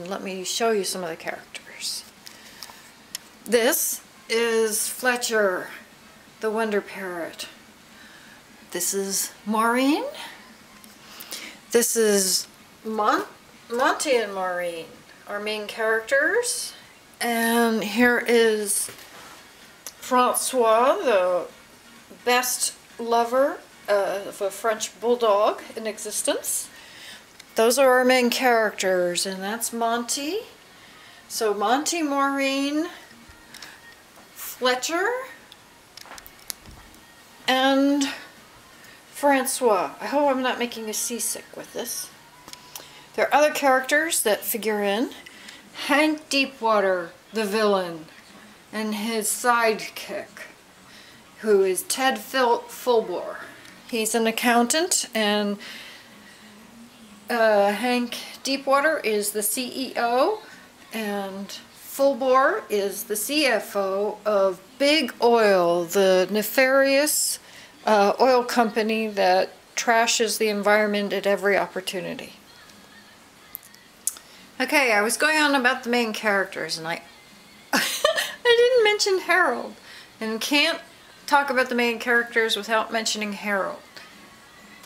and let me show you some of the characters. This is Fletcher, the Wonder Parrot. This is Maureen. This is Monty and Maureen, our main characters. And here is Francois, the best lover of a French bulldog in existence. Those are our main characters, and that's Monty. So Monty, Maureen, Fletcher, and Francois. I hope I'm not making you seasick with this. There are other characters that figure in. Hank Deepwater, the villain, and his sidekick, who is Ted Fulbore. He's an accountant, and Hank Deepwater is the CEO, and Fulbore is the CFO of Big Oil, the nefarious oil company that trashes the environment at every opportunity. Okay, I was going on about the main characters, and I didn't mention Harold, and can't talk about the main characters without mentioning Harold.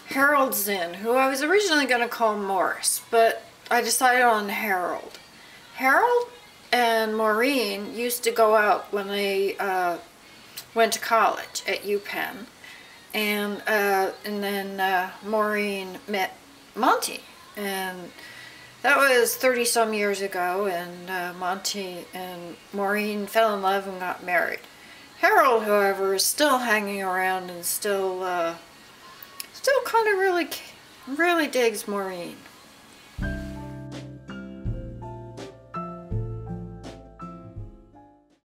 Harold Zinn, who I was originally going to call Morris, but I decided on Harold. Harold and Maureen used to go out when they went to college at UPenn, and then Maureen met Monty, and that was 30-some years ago, and Monty and Maureen fell in love and got married. Harold, however, is still hanging around and still kind of really digs Maureen.